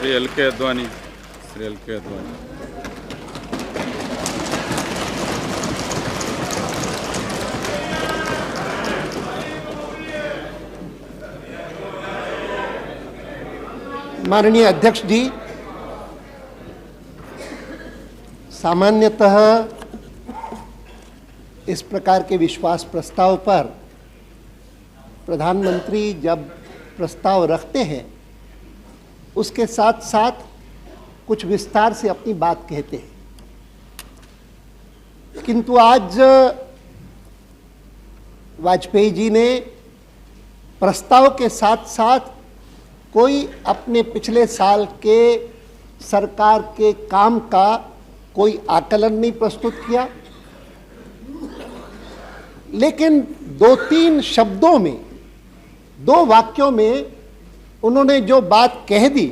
Shri L के अद्वानी। माननीय अध्यक्ष जी, सामान्यतः इस प्रकार के विश्वास प्रस्ताव पर प्रधानमंत्री जब प्रस्ताव रखते हैं उसके साथ साथ कुछ विस्तार से अपनी बात कहते हैं, किंतु आज वाजपेयी जी ने प्रस्ताव के साथ साथ कोई अपने पिछले साल के सरकार के काम का कोई आकलन नहीं प्रस्तुत किया, लेकिन 2-3 शब्दों में, 2 वाक्यों में उन्होंने जो बात कह दी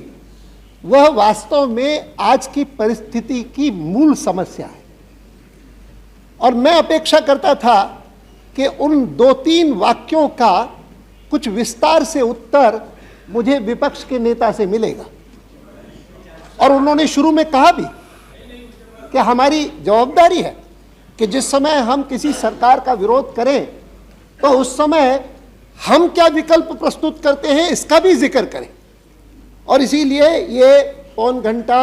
वह वास्तव में आज की परिस्थिति की मूल समस्या है। और मैं अपेक्षा करता था कि उन 2-3 वाक्यों का कुछ विस्तार से उत्तर मुझे विपक्ष के नेता से मिलेगा। और उन्होंने शुरू में कहा भी कि हमारी जवाबदारी है कि जिस समय हम किसी सरकार का विरोध करें तो उस समय हम क्या विकल्प प्रस्तुत करते हैं इसका भी जिक्र करें। और इसीलिए ये पौन घंटा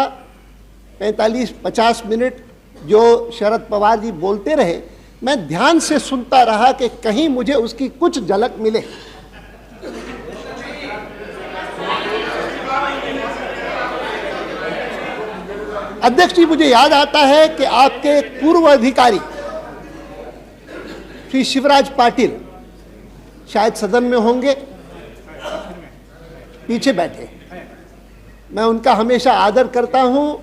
45-50 मिनट जो शरद पवार जी बोलते रहे, मैं ध्यान से सुनता रहा कि कहीं मुझे उसकी कुछ झलक मिले। अध्यक्ष जी, मुझे याद आता है कि आपके एक पूर्व अधिकारी श्री शिवराज पाटिल शायद सदन में होंगे, पीछे बैठे। मैं उनका हमेशा आदर करता हूं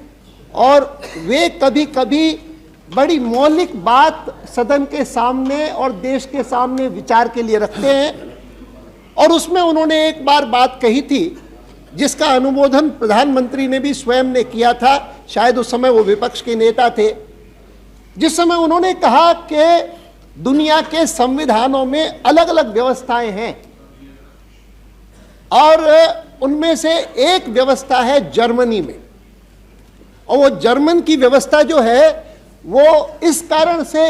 और वे कभी कभी बड़ी मौलिक बात सदन के सामने और देश के सामने विचार के लिए रखते हैं। और उसमें उन्होंने एक बार बात कही थी जिसका अनुमोदन प्रधानमंत्री ने भी स्वयं ने किया था, शायद उस समय वो विपक्ष के नेता थे, जिस समय उन्होंने कहा कि दुनिया के संविधानों में अलग अलग व्यवस्थाएं हैं और उनमें से एक व्यवस्था है जर्मनी में। और वो जर्मन की व्यवस्था जो है वो इस कारण से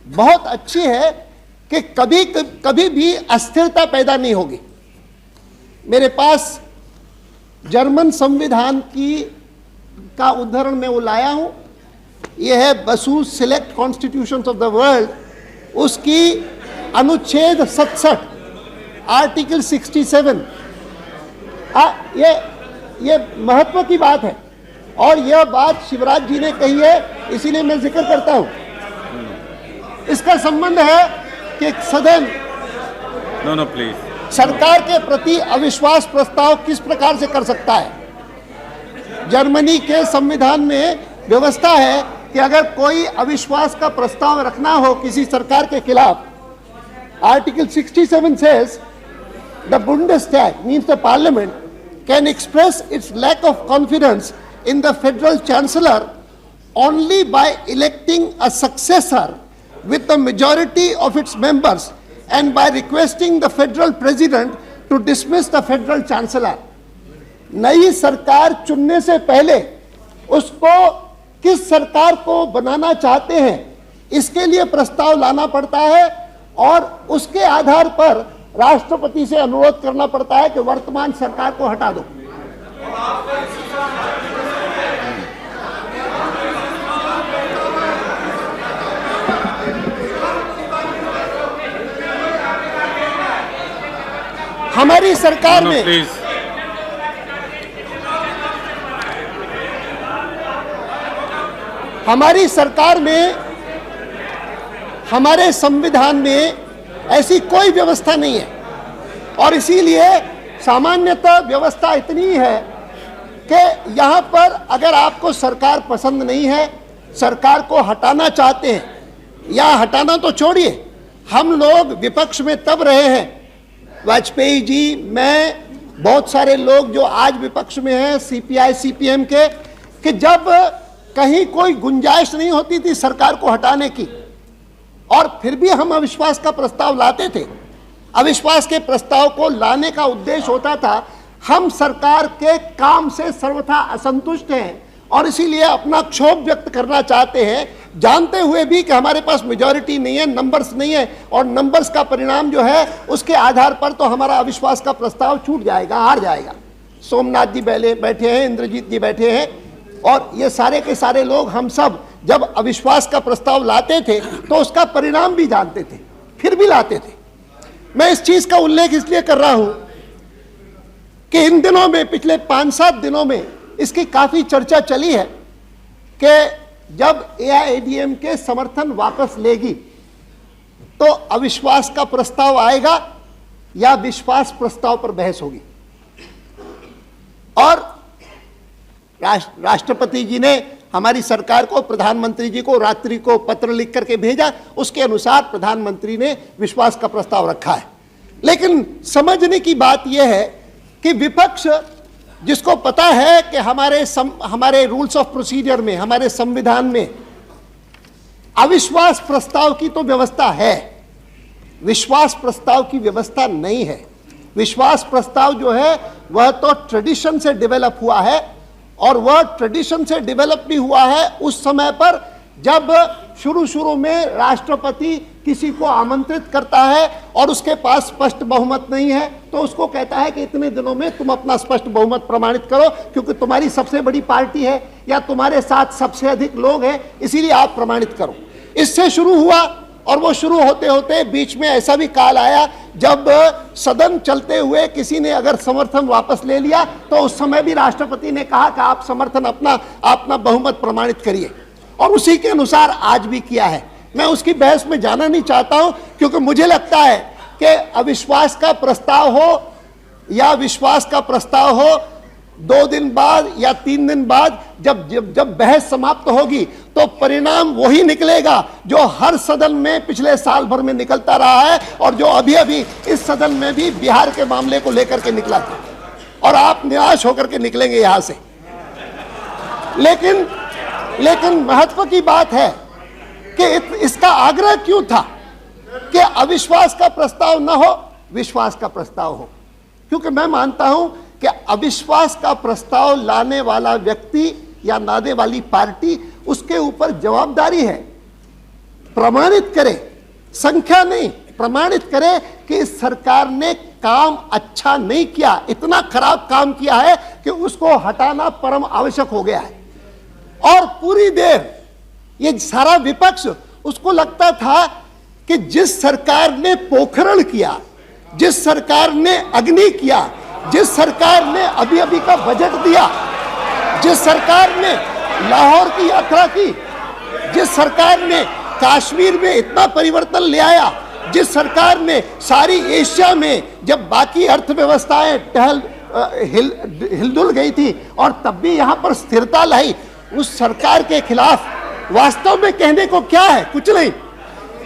बहुत अच्छी है कि कभी भी अस्थिरता पैदा नहीं होगी। मेरे पास जर्मन संविधान का उदाहरण मैं वो लाया हूं, यह है Basu's select constitutions of the world, उसकी अनुच्छेद 67 आर्टिकल 67। ये महत्व की बात है और यह बात शिवराज जी ने कही है, इसीलिए मैं जिक्र करता हूं। इसका संबंध है कि सदन नो प्लीज सरकार के प्रति अविश्वास प्रस्ताव किस प्रकार से कर सकता है। जर्मनी के संविधान में व्यवस्था है कि अगर कोई अविश्वास का प्रस्ताव रखना हो किसी सरकार के खिलाफ, article 67 says the Bundestag means the parliament can express its lack of confidence in the federal chancellor only by electing a successor with the majority of its members and by requesting the federal president to dismiss the federal chancellor। नई सरकार चुनने से पहले उसको किस सरकार को बनाना चाहते हैं इसके लिए प्रस्ताव लाना पड़ता है और उसके आधार पर राष्ट्रपति से अनुरोध करना पड़ता है कि वर्तमान सरकार को हटा दो। हमारी सरकार में हमारे संविधान में ऐसी कोई व्यवस्था नहीं है और इसीलिए सामान्यतः व्यवस्था इतनी है कि यहाँ पर अगर आपको सरकार पसंद नहीं है, सरकार को हटाना चाहते हैं, या हटाना तो छोड़िए, हम लोग विपक्ष में तब रहे हैं, वाजपेयी जी, मैं, बहुत सारे लोग जो आज विपक्ष में हैं सीपीआई सीपीएम के, कि जब कहीं कोई गुंजाइश नहीं होती थी सरकार को हटाने की और फिर भी हम अविश्वास का प्रस्ताव लाते थे। अविश्वास के प्रस्ताव को लाने का उद्देश्य होता था हम सरकार के काम से सर्वथा असंतुष्ट हैं और इसीलिए अपना क्षोभ व्यक्त करना चाहते हैं, जानते हुए भी कि हमारे पास मेजॉरिटी नहीं है, नंबर्स नहीं है और नंबर्स का परिणाम जो है उसके आधार पर तो हमारा अविश्वास का प्रस्ताव छूट जाएगा, हार जाएगा। सोमनाथ जी बैठे हैं, इंद्रजीत जी बैठे हैं और ये सारे के सारे लोग, हम सब जब अविश्वास का प्रस्ताव लाते थे तो उसका परिणाम भी जानते थे, फिर भी लाते थे। मैं इस चीज का उल्लेख इसलिए कर रहा हूं कि इन दिनों में, पिछले 5-7 दिनों में इसकी काफी चर्चा चली है कि जब AIADMK समर्थन वापस लेगी तो अविश्वास का प्रस्ताव आएगा या विश्वास प्रस्ताव पर बहस होगी। और राष्ट्रपति जी ने हमारी सरकार को, प्रधानमंत्री जी को रात्रि को पत्र लिख करके भेजा, उसके अनुसार प्रधानमंत्री ने विश्वास का प्रस्ताव रखा है। लेकिन समझने की बात यह है कि विपक्ष, जिसको पता है कि हमारे रूल्स ऑफ प्रोसीजर में, हमारे संविधान में अविश्वास प्रस्ताव की तो व्यवस्था है, विश्वास प्रस्ताव की व्यवस्था नहीं है। विश्वास प्रस्ताव जो है वह तो ट्रेडिशन से डेवलप हुआ है और वह ट्रेडिशन से डेवलप भी हुआ है उस समय पर जब शुरू में राष्ट्रपति किसी को आमंत्रित करता है और उसके पास स्पष्ट बहुमत नहीं है तो उसको कहता है कि इतने दिनों में तुम अपना स्पष्ट बहुमत प्रमाणित करो क्योंकि तुम्हारी सबसे बड़ी पार्टी है या तुम्हारे साथ सबसे अधिक लोग हैं, इसीलिए आप प्रमाणित करो। इससे शुरू हुआ और वो शुरू होते होते बीच में ऐसा भी काल आया जब सदन चलते हुए किसी ने अगर समर्थन वापस ले लिया तो उस समय भी राष्ट्रपति ने कहा कि आप समर्थन अपना बहुमत प्रमाणित करिए और उसी के अनुसार आज भी किया है। मैं उसकी बहस में जाना नहीं चाहता हूं क्योंकि मुझे लगता है कि अविश्वास का प्रस्ताव हो या विश्वास का प्रस्ताव हो, 2 दिन बाद या 3 दिन बाद जब बहस समाप्त होगी तो परिणाम वही निकलेगा जो हर सदन में पिछले साल भर में निकलता रहा है और जो अभी इस सदन में भी बिहार के मामले को लेकर के निकला था और आप निराश होकर के निकलेंगे यहां से। लेकिन महत्व की बात है कि इसका आग्रह क्यों था कि अविश्वास का प्रस्ताव न हो, विश्वास का प्रस्ताव हो, क्योंकि मैं मानता हूं कि अविश्वास का प्रस्ताव लाने वाला व्यक्ति या लाने वाली पार्टी, उसके ऊपर जवाबदारी है, प्रमाणित करे, संख्या नहीं, प्रमाणित करे कि इस सरकार ने काम अच्छा नहीं किया, इतना खराब काम किया है कि उसको हटाना परम आवश्यक हो गया है। और पूरी देर ये सारा विपक्ष, उसको लगता था कि जिस सरकार ने पोखरण किया, जिस सरकार ने अग्नि किया, जिस सरकार ने अभी का बजट दिया, जिस सरकार ने लाहौर की यात्रा की, जिस सरकार ने कश्मीर में इतना परिवर्तन ले आया, जिस सरकार ने सारी एशिया में जब बाकी अर्थव्यवस्थाएं हिलडुल गई थी और तब भी यहां पर स्थिरता लाई, उस सरकार के खिलाफ वास्तव में कहने को क्या है? कुछ नहीं।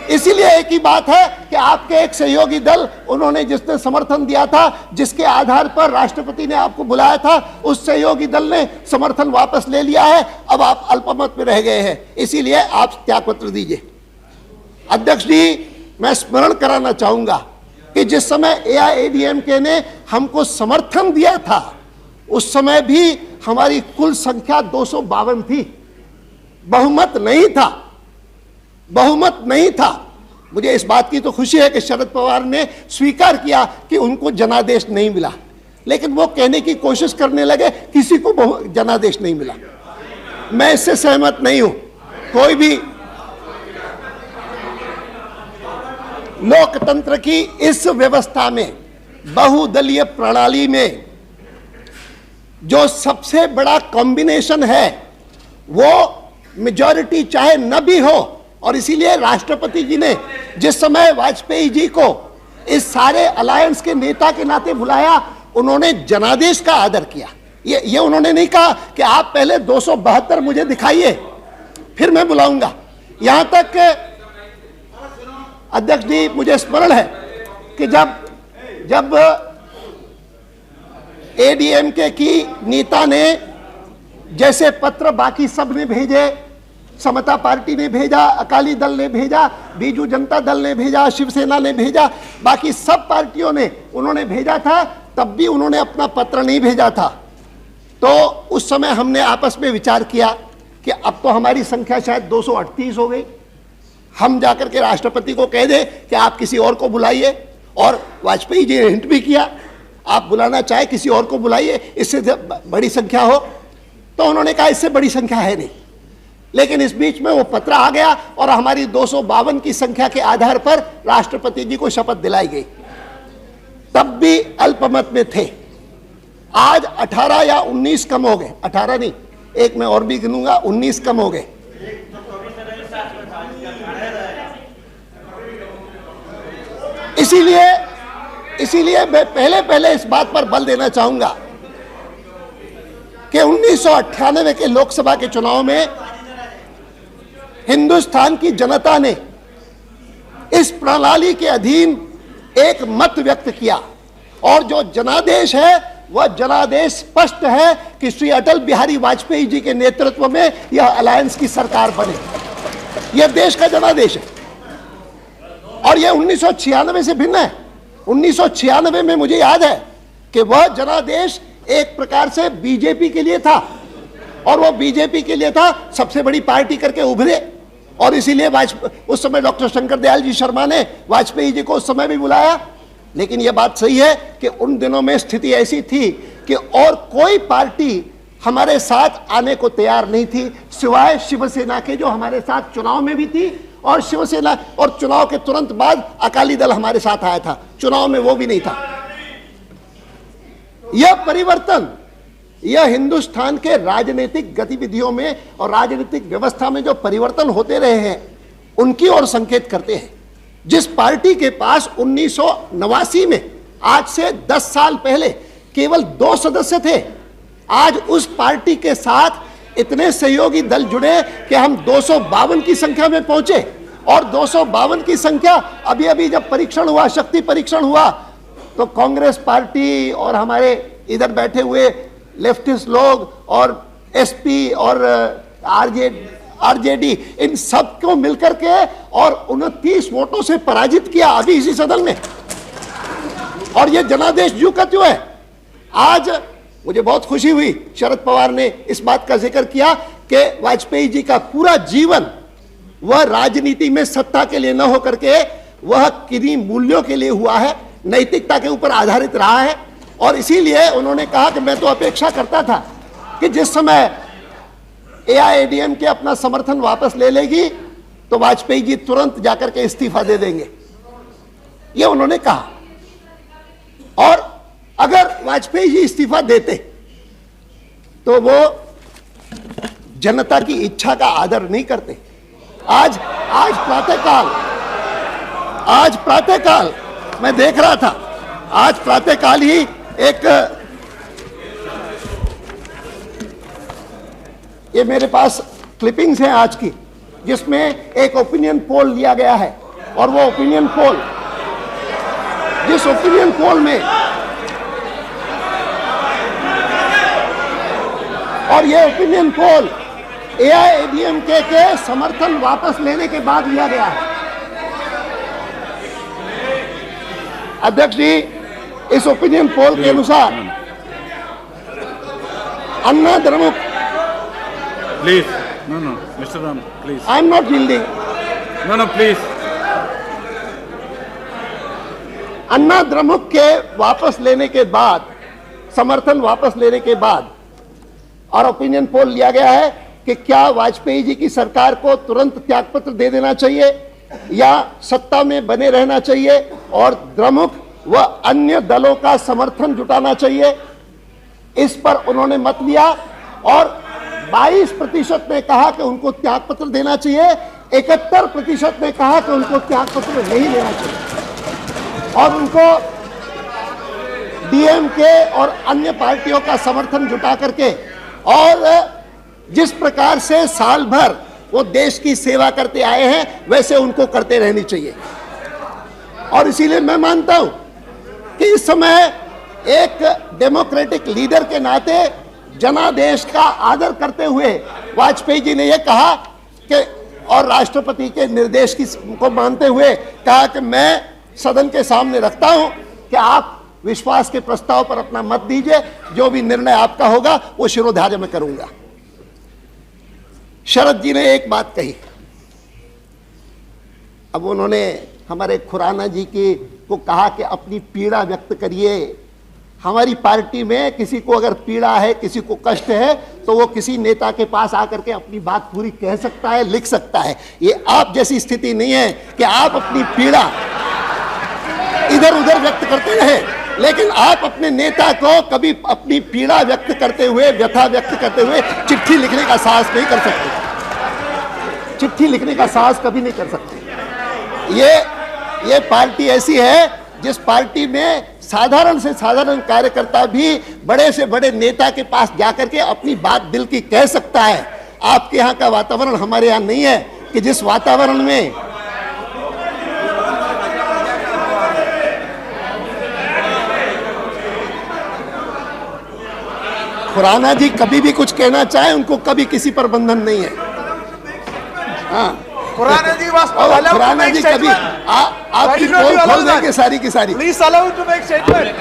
इसीलिए एक ही बात है कि आपके एक सहयोगी दल, उन्होंने जिसने समर्थन दिया था, जिसके आधार पर राष्ट्रपति ने आपको बुलाया था, उस सहयोगी दल ने समर्थन वापस ले लिया है। अब आप अल्पमत में रह गए हैं, इसीलिए आप त्यागपत्र दीजिए। अध्यक्ष जी, मैं स्मरण कराना चाहूंगा कि जिस समय AIADMK ने हमको समर्थन दिया था उस समय भी हमारी कुल संख्या 252 थी, बहुमत नहीं था, बहुमत नहीं था। मुझे इस बात की तो खुशी है कि शरद पवार ने स्वीकार किया कि उनको जनादेश नहीं मिला, लेकिन वो कहने की कोशिश करने लगे किसी को जनादेश नहीं मिला। मैं इससे सहमत नहीं हूं। कोई भी लोकतंत्र की इस व्यवस्था में, बहुदलीय प्रणाली में जो सबसे बड़ा कॉम्बिनेशन है वो मेजॉरिटी चाहे न भी हो, और इसीलिए राष्ट्रपति जी ने जिस समय वाजपेयी जी को इस सारे अलायंस के नेता के नाते बुलाया, उन्होंने जनादेश का आदर किया। ये उन्होंने नहीं कहा कि आप पहले 272 मुझे दिखाइए फिर मैं बुलाऊंगा। यहां तक अध्यक्ष जी, मुझे स्मरण है कि जब ADMK की नेता ने जैसे पत्र बाकी सब ने भेजे, समता पार्टी ने भेजा, अकाली दल ने भेजा, बीजू जनता दल ने भेजा, शिवसेना ने भेजा, बाकी सब पार्टियों ने उन्होंने भेजा था तब भी उन्होंने अपना पत्र नहीं भेजा था। तो उस समय हमने आपस में विचार किया कि अब तो हमारी संख्या शायद 238 हो गई, हम जाकर के राष्ट्रपति को कह दे कि आप किसी और को बुलाइए। और वाजपेयी जी ने हिंट भी किया, आप बुलाना चाहे किसी और को बुलाइए, इससे बड़ी संख्या हो। तो उन्होंने कहा इससे बड़ी संख्या है नहीं। लेकिन इस बीच में वो पत्र आ गया और हमारी 252 की संख्या के आधार पर राष्ट्रपति जी को शपथ दिलाई गई। तब भी अल्पमत में थे। आज 18 या 19 कम हो गए, 18 नहीं, एक मैं और भी गिनूंगा, 19 कम हो गए। इसीलिए मैं पहले इस बात पर बल देना चाहूंगा कि 1998 के लोकसभा के चुनाव में हिंदुस्तान की जनता ने इस प्रणाली के अधीन एक मत व्यक्त किया और जो जनादेश है वह जनादेश स्पष्ट है कि श्री अटल बिहारी वाजपेयी जी के नेतृत्व में यह अलायंस की सरकार बने। यह देश का जनादेश है और यह 1996 से भिन्न है। 1996 में मुझे याद है कि वह जनादेश एक प्रकार से बीजेपी के लिए था और वह बीजेपी के लिए था, सबसे बड़ी पार्टी करके उभरे। और इसीलिए उस समय डॉक्टर शंकर दयाल जी शर्मा ने वाजपेयी जी को उस समय भी बुलाया। लेकिन यह बात सही है कि उन दिनों में स्थिति ऐसी थी कि और कोई पार्टी हमारे साथ आने को तैयार नहीं थी सिवाय शिवसेना के, जो हमारे साथ चुनाव में भी थी। और शिवसेना और चुनाव के तुरंत बाद अकाली दल हमारे साथ आया था, चुनाव में वो भी नहीं था। यह परिवर्तन, यह हिंदुस्तान के राजनीतिक गतिविधियों में और राजनीतिक व्यवस्था में जो परिवर्तन होते रहे हैं उनकी ओर संकेत करते हैं। जिस पार्टी के पास 1989 में, आज से 10 साल पहले, केवल 2 सदस्य थे, आज उस पार्टी के साथ इतने सहयोगी दल जुड़े कि हम 252 की संख्या में पहुंचे। और 252 की संख्या अभी जब परीक्षण हुआ, शक्ति परीक्षण हुआ, तो कांग्रेस पार्टी और हमारे इधर बैठे हुए लेफ्टिस्ट लोग और एसपी और आरजेडी, इन सबको मिलकर के और 29 वोटों से पराजित किया अभी इसी सदन में। और ये जनादेश यूं का त्यों है। आज मुझे बहुत खुशी हुई, शरद पवार ने इस बात का जिक्र किया कि वाजपेयी जी का पूरा जीवन वह राजनीति में सत्ता के लिए न होकर के वह किन्हीं मूल्यों के लिए हुआ है, नैतिकता के ऊपर आधारित रहा है। और इसीलिए उन्होंने कहा कि मैं तो अपेक्षा करता था कि जिस समय एआईएडीएम के अपना समर्थन वापस ले लेगी तो वाजपेयी जी तुरंत जाकर के इस्तीफा दे देंगे, ये उन्होंने कहा। और अगर वाजपेयी जी इस्तीफा देते तो वो जनता की इच्छा का आदर नहीं करते। आज प्रातःकाल मैं देख रहा था, आज प्रातःकाल ही एक, ये मेरे पास क्लिपिंग्स हैं आज की, जिसमें एक ओपिनियन पोल लिया गया है। और वो ओपिनियन पोल, जिस ओपिनियन पोल में, और ये ओपिनियन पोल एआईएडीएमके के समर्थन वापस लेने के बाद लिया गया है। अध्यक्ष जी, इस ओपिनियन पोल के अनुसार Anna Dramuk, please, no mister Ram, please, I am not yielding, no please. Anna Dramuk के वापस लेने के बाद, समर्थन वापस लेने के बाद, और ओपिनियन पोल लिया गया है कि क्या वाजपेयी जी की सरकार को तुरंत त्यागपत्र दे देना चाहिए या सत्ता में बने रहना चाहिए और द्रमुक व अन्य दलों का समर्थन जुटाना चाहिए। इस पर उन्होंने मत लिया और 22% ने कहा कि उनको त्यागपत्र देना चाहिए, 71% ने कहा कि उनको त्यागपत्र नहीं लेना चाहिए और उनको डीएमके और अन्य पार्टियों का समर्थन जुटा करके, और जिस प्रकार से साल भर वो देश की सेवा करते आए हैं वैसे उनको करते रहनी चाहिए। और इसीलिए मैं मानता हूं कि इस समय एक डेमोक्रेटिक लीडर के नाते जनादेश का आदर करते हुए वाजपेयी जी ने यह कहा कि, और राष्ट्रपति के निर्देश को मानते हुए कहा कि मैं सदन के सामने रखता हूं कि आप विश्वास के प्रस्ताव पर अपना मत दीजिए। जो भी निर्णय आपका होगा वो शिरोधार्य में करूंगा। शरद जी ने एक बात कही, अब उन्होंने हमारे खुराना जी को कहा कि अपनी पीड़ा व्यक्त करिए। हमारी पार्टी में किसी को अगर पीड़ा है, किसी को कष्ट है, तो वो किसी नेता के पास आकर के अपनी बात पूरी कह सकता है, लिख सकता है। ये आप जैसी स्थिति नहीं है कि आप अपनी पीड़ा इधर उधर व्यक्त करते रहे, लेकिन आप अपने नेता को कभी अपनी पीड़ा व्यक्त करते हुए, व्यथा व्यक्त करते हुए चिट्ठी लिखने का साहस नहीं कर सकते। चिट्ठी लिखने का साहस कभी नहीं कर सकते। ये पार्टी ऐसी है जिस पार्टी में साधारण से साधारण कार्यकर्ता भी बड़े से बड़े नेता के पास जाकर के अपनी बात दिल की कह सकता है। आपके यहाँ का वातावरण हमारे यहाँ नहीं है कि जिस वातावरण में खुराना जी कभी भी कुछ कहना चाहे, उनको कभी किसी पर बंधन नहीं है। हाँ, खुराना जी was खुराना जी कभी आपकी पोल खोल देंगे सारी की सारी। Please allow him to make statement.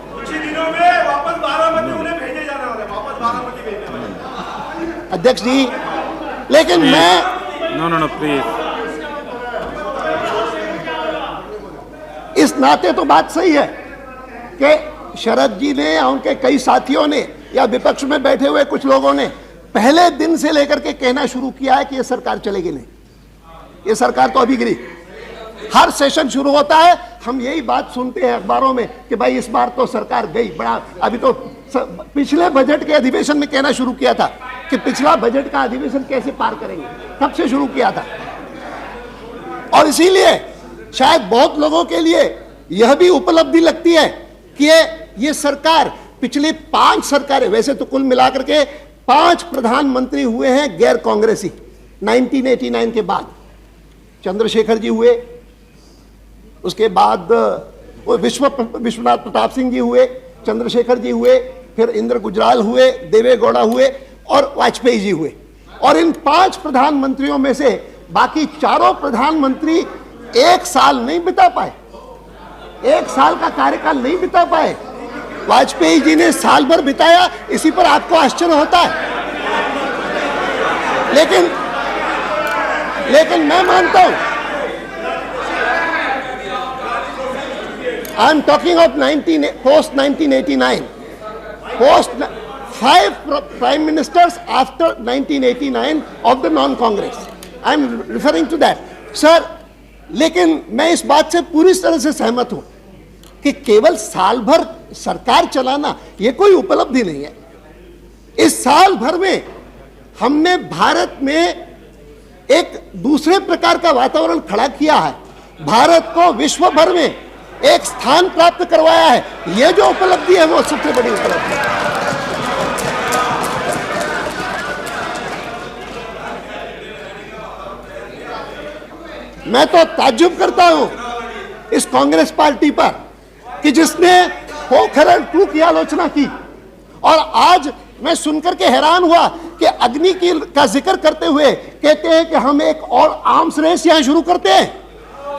कुछ ही दिनों में वापस बारामती उन्हें भेजे जाने वाले, वापस बारामती भेजने वाले। अध्यक्ष जी, लेकिन मैं No, please. इस नाते तो बात सही है कि शरद जी ने या उनके कई साथियों ने या विपक्ष में बैठे हुए कुछ लोगों ने पहले दिन से लेकर के कहना शुरू किया है कि यह सरकार चलेगी नहीं, ये सरकार तो अभी गिरी। हर सेशन शुरू होता है, हम यही बात सुनते हैं अखबारों में कि भाई इस बार तो सरकार गई। बड़ा अभी तो पिछले बजट के अधिवेशन में कहना शुरू किया था कि पिछला बजट का अधिवेशन कैसे पार करेंगे, तब से शुरू किया था। और इसीलिए शायद बहुत लोगों के लिए यह भी उपलब्धि लगती है कि ये सरकार, पिछली 5 सरकारें, वैसे तो कुल मिलाकर के 5 प्रधानमंत्री हुए हैं गैर कांग्रेसी 1989 के बाद। चंद्रशेखर जी हुए, उसके बाद विश्वनाथ प्रताप सिंह जी हुए, चंद्रशेखर जी हुए, फिर इंद्र गुजराल हुए, देवे गौड़ा हुए और वाजपेयी जी हुए। और इन 5 प्रधानमंत्रियों में से बाकी चारों प्रधानमंत्री 1 साल नहीं बिता पाए, 1 साल का कार्यकाल नहीं बिता पाए। वाजपेयी जी ने साल भर बिताया, इसी पर आपको आश्चर्य होता है। लेकिन मैं मानता हूं, I am talking of post 1989, post 5 prime ministers after 1989 of the non Congress, I am referring to that sir. लेकिन मैं इस बात से पूरी तरह से सहमत हूं कि केवल साल भर सरकार चलाना ये कोई उपलब्धि नहीं है। इस साल भर में हमने भारत में एक दूसरे प्रकार का वातावरण खड़ा किया है, भारत को विश्व भर में एक स्थान प्राप्त करवाया है। ये जो उपलब्धि है वो सबसे बड़ी उपलब्धि है। मैं तो ताज्जुब करता हूं इस कांग्रेस पार्टी पर कि जिसने पोखरण 2 की आलोचना की, और आज मैं सुनकर के हैरान हुआ कि अग्नि का जिक्र करते हुए कहते हैं कि हम एक और आर्म्स रेस यहां शुरू करते हैं।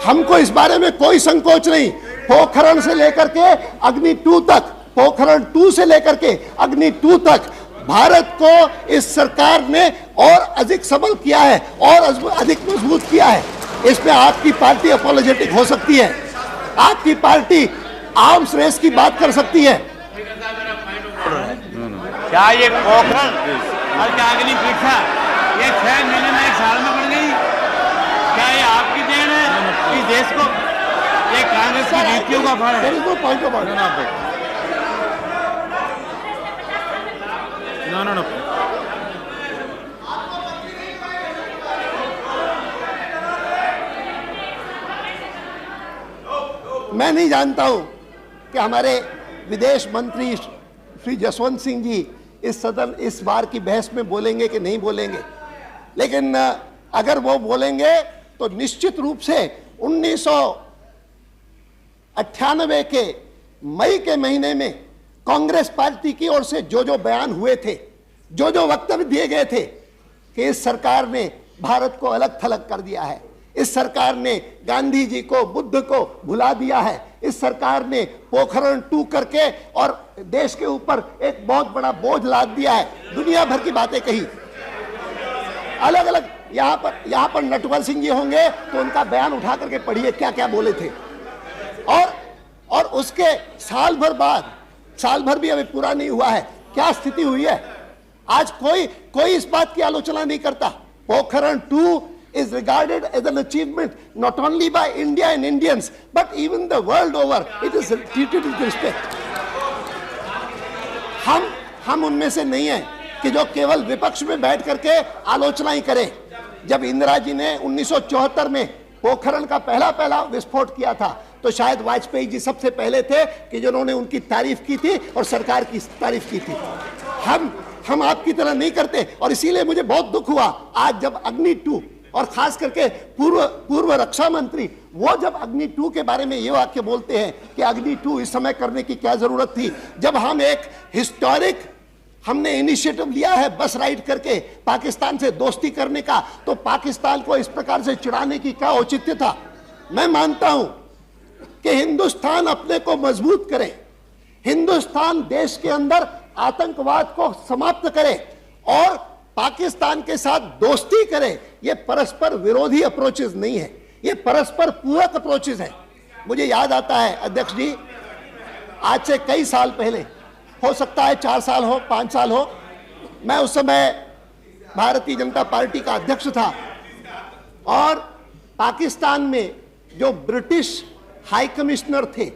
हमको इस बारे में कोई संकोच नहीं। पोखरण से लेकर के अग्नि 2 तक, पोखरण 2 से लेकर के अग्नि 2 तक भारत को इस सरकार ने और अधिक सबल किया है और अधिक मजबूत किया है। इसमें आपकी पार्टी अपोलोजेटिक हो सकती है, आपकी पार्टी आर्म्स रेस की बात कर सकती है। क्या ये पोखरण और क्या अग्नि परीक्षा ये 6 महीने में 1 साल में बढ़ गई? क्या ये आपकी देन है इस देश को? ये कांग्रेस की नीतियों का फल है। No. मैं नहीं जानता हूं कि हमारे विदेश मंत्री श्री जसवंत सिंह जी इस बार की बहस में बोलेंगे कि नहीं बोलेंगे, लेकिन अगर वो बोलेंगे तो निश्चित रूप से 1998 के मई के महीने में कांग्रेस पार्टी की ओर से जो बयान हुए थे, जो वक्तव्य दिए गए थे कि इस सरकार ने भारत को अलग थलग कर दिया है, इस सरकार ने गांधी जी को, बुद्ध को भुला दिया है, इस सरकार ने पोखरण 2 करके और देश के ऊपर एक बहुत बड़ा बोझ लाद दिया है। दुनिया भर की बातें कही, अलग अलग। यहां पर नटवर सिंह जी होंगे तो उनका बयान उठा करके पढ़िए क्या क्या बोले थे। और उसके साल भर बाद, साल भर भी अभी पूरा नहीं हुआ है, क्या स्थिति हुई है। आज कोई इस बात की आलोचना नहीं करता। Pokhran 2 is regarded as an achievement not only by India and Indians but even the world over. It is treated with respect. हम उनमें से नहीं हैं कि जो केवल विपक्ष में बैठ करके आलोचना ही करें। जब इंदिरा जी ने 1974 में पोखरण का पहला विस्फोट किया था तो शायद वाजपेयी जी सबसे पहले थे कि जिन्होंने उनकी तारीफ की थी और सरकार की तारीफ की थी। हम आपकी तरह नहीं करते और इसीलिए मुझे बहुत दुख हुआ आज जब अग्नि 2 और खास करके पूर्व रक्षा मंत्री वो जब अग्नि 2 के बारे में ये वाक्य बोलते हैं कि अग्नि 2 इस समय करने की क्या जरूरत थी, जब हम एक हिस्टोरिक हमने इनिशिएटिव लिया है बस राइड करके पाकिस्तान से दोस्ती करने का, तो पाकिस्तान को इस प्रकार से चिढ़ाने की क्या औचित्य था। मैं मानता हूं कि हिंदुस्तान अपने को मजबूत करे, हिंदुस्तान देश के अंदर आतंकवाद को समाप्त करे और पाकिस्तान के साथ दोस्ती करे। ये परस्पर विरोधी अप्रोचेस नहीं है, ये परस्पर पूरक अप्रोचेस है। मुझे याद आता है अध्यक्ष जी, आज से कई साल पहले, हो सकता है 4 साल हो, 5 साल हो, मैं उस समय भारतीय जनता पार्टी का अध्यक्ष था और पाकिस्तान में जो ब्रिटिश हाई कमिश्नर थे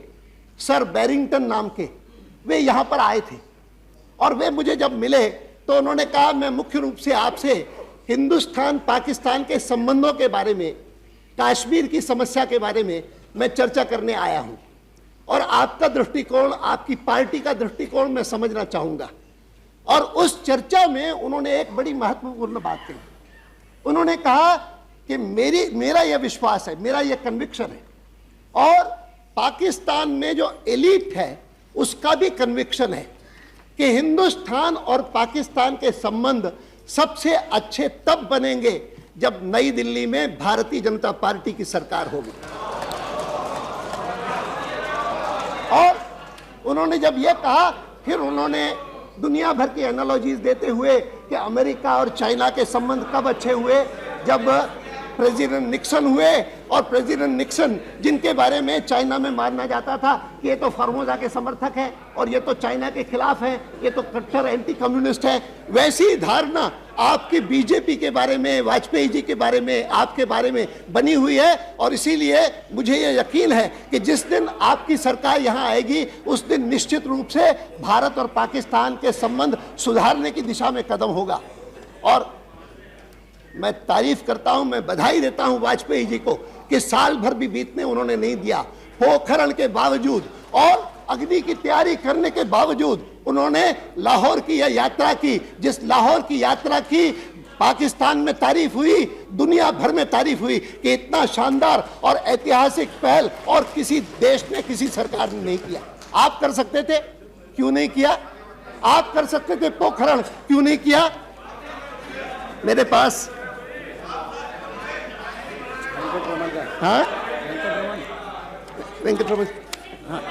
सर बैरिंगटन नाम के, वे यहां पर आए थे और वे मुझे जब मिले तो उन्होंने कहा मैं मुख्य रूप से आपसे हिंदुस्तान पाकिस्तान के संबंधों के बारे में, कश्मीर की समस्या के बारे में मैं चर्चा करने आया हूं और आपका दृष्टिकोण, आपकी पार्टी का दृष्टिकोण मैं समझना चाहूंगा। और उस चर्चा में उन्होंने एक बड़ी महत्वपूर्ण बात कही। उन्होंने कहा कि मेरा यह विश्वास है, मेरा यह कन्विक्शन है और पाकिस्तान में जो एलीट है उसका भी कन्विक्शन है कि हिंदुस्तान और पाकिस्तान के संबंध सबसे अच्छे तब बनेंगे जब नई दिल्ली में भारतीय जनता पार्टी की सरकार होगी। और उन्होंने जब यह कहा, फिर उन्होंने दुनिया भर की एनालॉजीज देते हुए कि अमेरिका और चाइना के संबंध कब अच्छे हुए, जब प्रेसिडेंट निक्सन हुए और प्रेसिडेंट निक्सन जिनके बारे में चाइना में माना जाता था कि ये तो फॉर्मोजा के समर्थक है और ये तो चाइना के खिलाफ है, ये तो कट्टर एंटी कम्युनिस्ट है, वैसी धारणा आपकी बीजेपी के बारे में, वाजपेयी जी के बारे में, आपके बारे में बनी हुई है। और इसीलिए मुझे ये यकीन है कि जिस दिन आपकी सरकार यहाँ आएगी उस दिन निश्चित रूप से भारत और पाकिस्तान के संबंध सुधारने की दिशा में कदम होगा। और मैं तारीफ करता हूं, मैं बधाई देता हूं वाजपेयी जी को कि साल भर भी बीतने उन्होंने नहीं दिया। पोखरण के बावजूद और अग्नि की तैयारी करने के बावजूद उन्होंने लाहौर की यह यात्रा की, जिस लाहौर की यात्रा की पाकिस्तान में तारीफ हुई, दुनिया भर में तारीफ हुई कि इतना शानदार और ऐतिहासिक पहल और किसी देश ने, किसी सरकार ने नहीं किया। आप कर सकते थे, क्यों नहीं किया? आप कर सकते थे पोखरण, क्यों नहीं किया? मेरे पास हाँ वेंकटरमण, हाँ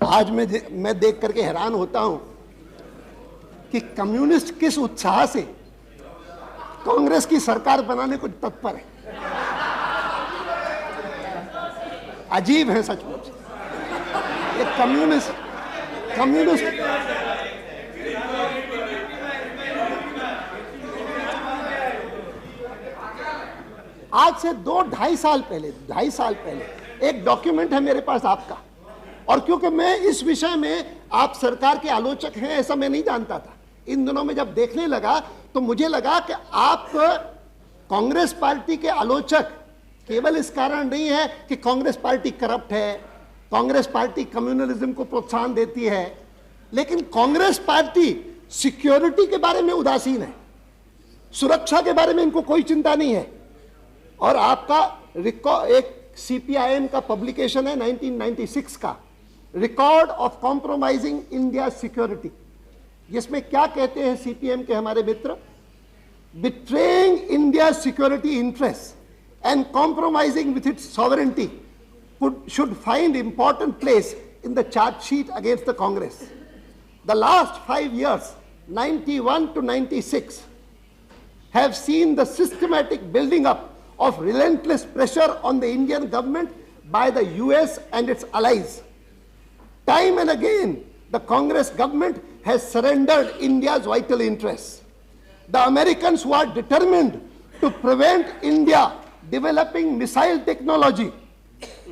आज मैं देख करके हैरान होता हूं कि कम्युनिस्ट किस उत्साह से कांग्रेस की सरकार बनाने को तत्पर है। अजीब है सचमुच ये कम्युनिस्ट आज से 2-2.5 साल पहले एक डॉक्यूमेंट है मेरे पास आपका, और क्योंकि मैं इस विषय में आप सरकार के आलोचक हैं ऐसा मैं नहीं जानता था, इन दिनों में जब देखने लगा तो मुझे लगा कि आप कांग्रेस पार्टी के आलोचक केवल इस कारण नहीं है कि कांग्रेस पार्टी करप्ट है, कांग्रेस पार्टी कम्युनलिज्म को प्रोत्साहन देती है, लेकिन कांग्रेस पार्टी सिक्योरिटी के बारे में उदासीन है, सुरक्षा के बारे में इनको कोई चिंता नहीं है। और आपका एक CPIM का पब्लिकेशन है 1996 का, record of compromising India security, जिसमें क्या कहते हैं CPM के हमारे मित्र, betraying India security interest and compromising with its sovereignty should find important place in the charge sheet against the Congress. The last 5 years, 91 to 96, have seen the systematic building up of relentless pressure on the Indian government by the US and its allies. Time and again, the Congress government has surrendered India's vital interests. The Americans, who are determined to prevent India developing missile technology,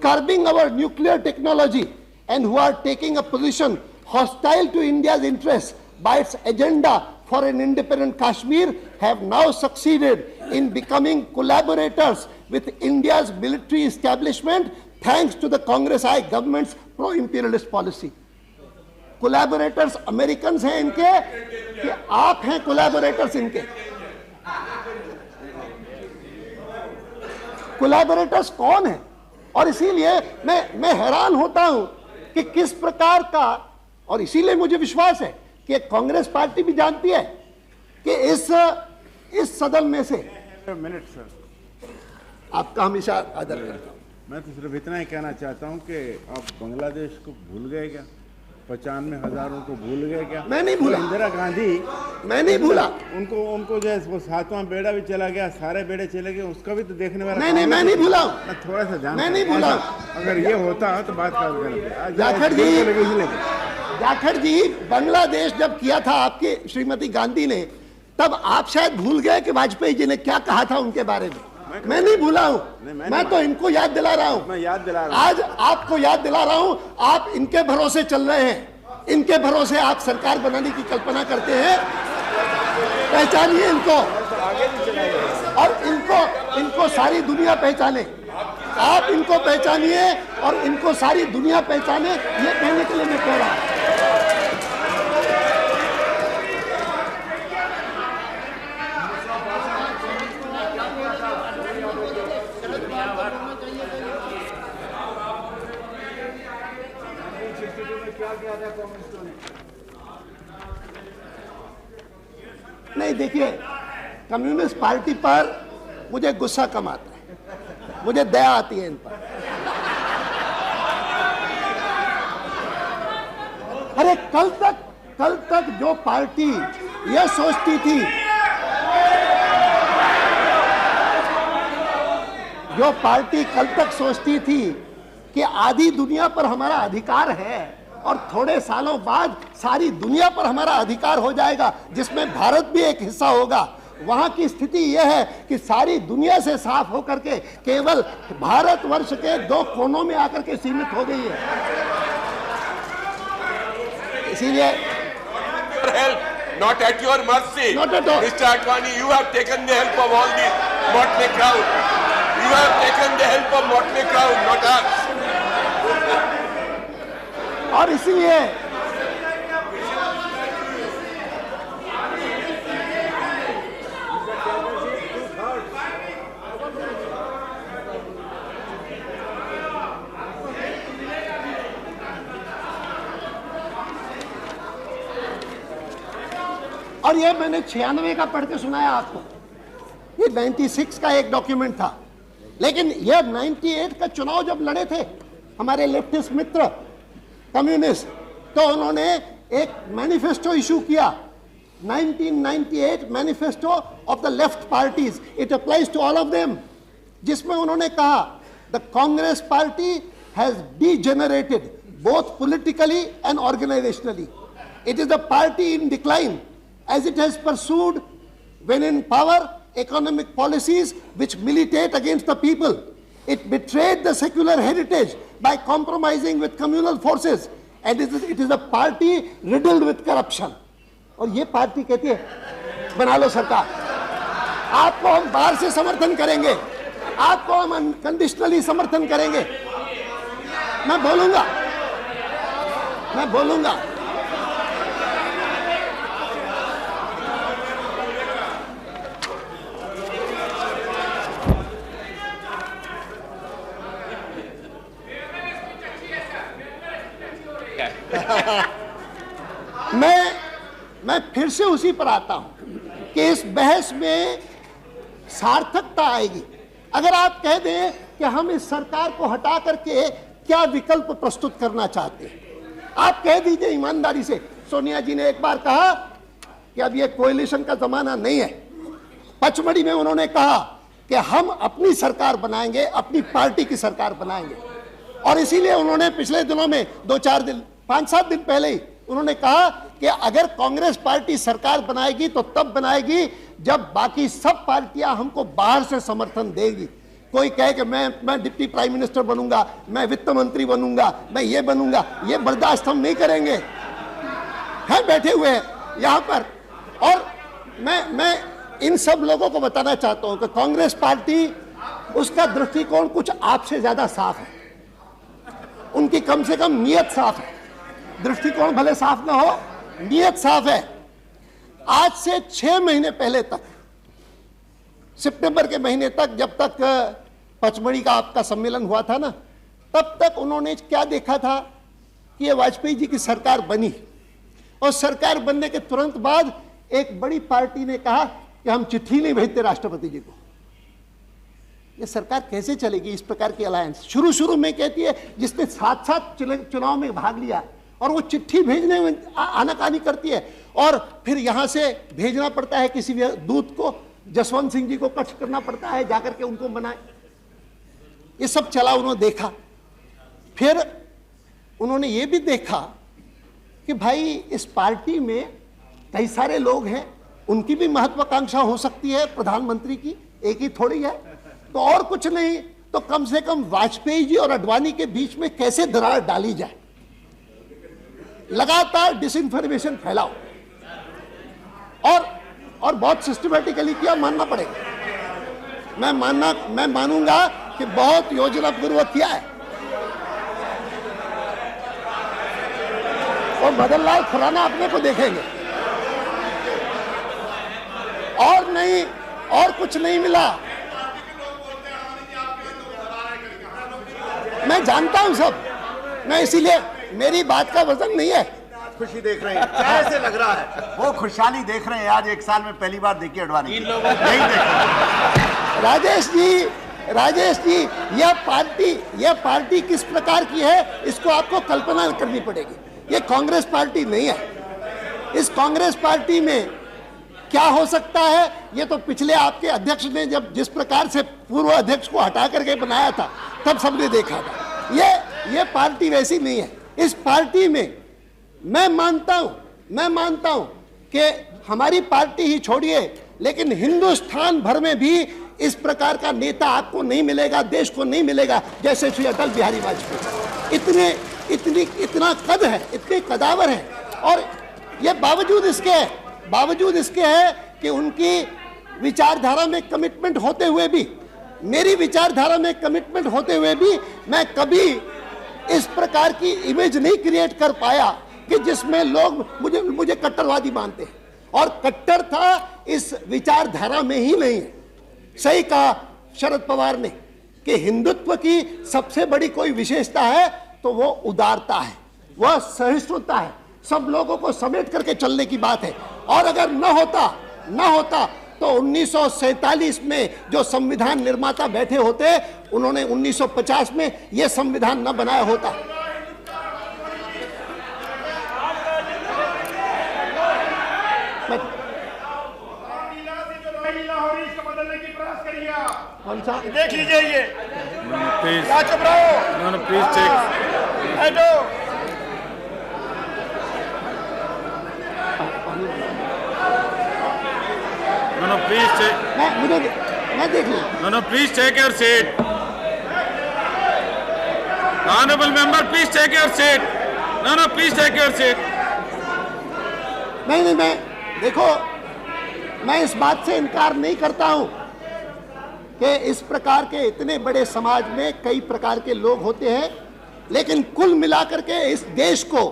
curbing our nuclear technology, and who are taking a position hostile to India's interests by its agenda for an independent Kashmir, have now succeeded in becoming collaborators with India's military establishment thanks to the Congress-I government's pro-imperialist policy. Collaborators Americans हैं इनके कि आप हैं collaborators इनके? Collaborators कौन है? और इसीलिए मैं हैरान होता हूं कि किस प्रकार का, और इसीलिए मुझे विश्वास है कि कांग्रेस पार्टी भी जानती है कि इस सदन में से मिनट सर, आपका हमेशा आदर करता हूं। मैं तो सिर्फ इतना ही कहना चाहता हूं कि आप बांग्लादेश को भूल गए क्या? 95,000 को भूल गए क्या? मैं नहीं भूला। इंदिरा गांधी, मैं नहीं भूला। उनको जो है वो 7वां बेड़ा भी चला गया, सारे बेड़े चले गए, उसका भी तो देखने वाला। नहीं, मैं नहीं भूला। थोड़ा सा ध्यान, मैं नहीं भूला। अगर ये होता तो बात कर जाखड़ जी, बांग्लादेश जब किया था आपके श्रीमती गांधी ने, तब आप शायद भूल गए कि वाजपेयी जी ने क्या कहा था उनके बारे में। मैं नहीं भूला हूं, मैं तो इनको याद दिला रहा हूं। मैं याद दिला रहा हूं, आज आपको याद दिला रहा हूं। आप इनके भरोसे चल रहे हैं, इनके भरोसे आप सरकार बनाने की कल्पना करते हैं। पहचानिए इनको, और इनको सारी दुनिया पहचाने। आप इनको पहचानिए और इनको सारी दुनिया पहचाने, ये कहने के लिए मैं कह रहा हूं। नहीं, देखिए, कम्युनिस्ट पार्टी पर मुझे गुस्सा कम आता है, मुझे दया आती है इन पर। अरे कल तक जो पार्टी यह सोचती थी, जो पार्टी कल तक सोचती थी कि आधी दुनिया पर हमारा अधिकार है और थोड़े सालों बाद सारी दुनिया पर हमारा अधिकार हो जाएगा, जिसमें भारत भी एक हिस्सा होगा, वहां की स्थिति यह है कि सारी दुनिया से साफ होकर के केवल भारतवर्ष के 2 कोनों में आकर के सीमित हो गई है। इसीलिए not at your mercy. Not at all. Mr. Advani, you have taken the help of all the motley crowd. You have taken the help of motley crowd, not us. और इसलिए और ये मैंने 96 का पढ़ के सुनाया आपको। ये 96 का एक डॉक्यूमेंट था, लेकिन ये 98 का चुनाव जब लड़े थे हमारे लेफ्टिस्ट मित्र कम्युनिस्ट, तो उन्होंने एक मैनिफेस्टो इशू किया, 1998 manifesto of the left parties, it applies to all of them, जिसमें उन्होंने कहा the Congress party has degenerated both politically and organisationally. It is the party in decline as it has pursued, when in power, economic policies which militate against the people. It betrayed the secular heritage by compromising with communal forces, and it is a party riddled with corruption. और ये party कहती है बना लो सरकार, आपको हम बाहर से समर्थन करेंगे, आपको हम अनकंडीशनली समर्थन करेंगे। मैं बोलूंगा मैं फिर से उसी पर आता हूं कि इस बहस में सार्थकता आएगी अगर आप कह दें कि हम इस सरकार को हटा करके क्या विकल्प प्रस्तुत करना चाहते हैं। आप कह दीजिए ईमानदारी से, सोनिया जी ने एक बार कहा कि अब ये कोएलिशन का जमाना नहीं है। पचमढ़ी में उन्होंने कहा कि हम अपनी सरकार बनाएंगे, अपनी पार्टी की सरकार बनाएंगे, और इसीलिए उन्होंने पिछले दिनों में 2-4 दिन 5-7 दिन पहले ही उन्होंने कहा कि अगर कांग्रेस पार्टी सरकार बनाएगी तो तब बनाएगी जब बाकी सब पार्टियां हमको बाहर से समर्थन देगी। कोई कहे कि मैं डिप्टी प्राइम मिनिस्टर बनूंगा, मैं वित्त मंत्री बनूंगा, मैं ये बनूंगा, ये बर्दाश्त हम नहीं करेंगे। हैं बैठे हुए हैं यहां पर, और मैं इन सब लोगों को बताना चाहता हूं कि कांग्रेस पार्टी, उसका दृष्टिकोण कुछ आपसे ज्यादा साफ है। उनकी कम से कम नीयत साफ है। दृष्टिकोण भले साफ ना हो, नीयत साफ है। आज से 6 महीने पहले तक, सितंबर के महीने तक, जब तक पचमढ़ी का आपका सम्मेलन हुआ था ना, तब तक उन्होंने क्या देखा था कि ये वाजपेयी जी की सरकार बनी, और सरकार बनने के तुरंत बाद एक बड़ी पार्टी ने कहा कि हम चिट्ठी नहीं भेजते राष्ट्रपति जी को। ये सरकार कैसे चलेगी इस प्रकार की अलायंस? शुरू में कहती है जिसने 7 चुनाव में भाग लिया, और वो चिट्ठी भेजने में आनाकानी करती है, और फिर यहां से भेजना पड़ता है किसी भी दूत को, जसवंत सिंह जी को कष्ट करना पड़ता है जाकर के उनको मनाए। ये सब चला, उन्होंने देखा। फिर उन्होंने ये भी देखा कि भाई इस पार्टी में कई सारे लोग हैं, उनकी भी महत्वाकांक्षा हो सकती है प्रधानमंत्री की, एक ही थोड़ी है। तो और कुछ नहीं तो कम से कम वाजपेयी जी और अडवाणी के बीच में कैसे दरार डाली जाए। लगातार डिसइंफॉर्मेशन फैलाओ, और बहुत सिस्टमैटिकली किया, मानना पड़ेगा। मैं मानूंगा कि बहुत योजना पूर्वक किया है। और मदन लाल खुराना अपने को देखेंगे, और नहीं, और कुछ नहीं मिला। मैं जानता हूं सब, मैं इसीलिए, मेरी बात का वजन नहीं है। खुशी देख रहे हैं, कैसे लग रहा है? वो खुशहाली देख रहे हैं। आज 1 साल में पहली बार देखी अडवाणी इन लोगों नहीं देखा। राजेश जी, यह पार्टी किस प्रकार की है इसको आपको कल्पना करनी पड़ेगी। यह कांग्रेस पार्टी नहीं है। इस कांग्रेस पार्टी में क्या हो सकता है, यह तो पिछले आपके अध्यक्ष ने जब जिस प्रकार से पूर्व अध्यक्ष को हटा करके बनाया था तब सबने देखा था। यह पार्टी वैसी नहीं है। इस पार्टी में मैं मानता हूं कि हमारी पार्टी ही छोड़िए, लेकिन हिंदुस्तान भर में भी इस प्रकार का नेता आपको नहीं मिलेगा, देश को नहीं मिलेगा जैसे श्री अटल बिहारी वाजपेयी। इतना कद है, इतने कदावर है, और ये बावजूद इसके है कि उनकी विचारधारा में कमिटमेंट होते हुए भी, मेरी विचारधारा में कमिटमेंट होते हुए भी, मैं कभी इस प्रकार की इमेज नहीं क्रिएट कर पाया कि जिसमें लोग मुझे कट्टरवादी मानते हैं। और कट्टरता इस विचारधारा में ही नहीं है। सही कहा शरद पवार ने कि हिंदुत्व की सबसे बड़ी कोई विशेषता है तो वो उदारता है, वह सहिष्णुता है, सब लोगों को समेट करके चलने की बात है। और अगर न होता तो 1947 में जो संविधान निर्माता बैठे होते, उन्होंने 1950 में यह संविधान न बनाया होता। कौन सा? देख लीजिए ये, क्या चुप रहो? Please check. बैठो। No, please check. मैं देख लूँ। No, please take your seat. Honorable member, please take your seat. No, please take your seat. नहीं, देखो, मैं इस बात से इनकार नहीं करता हूं कि इस प्रकार के इतने बड़े समाज में कई प्रकार के लोग होते हैं, लेकिन कुल मिलाकर के इस देश को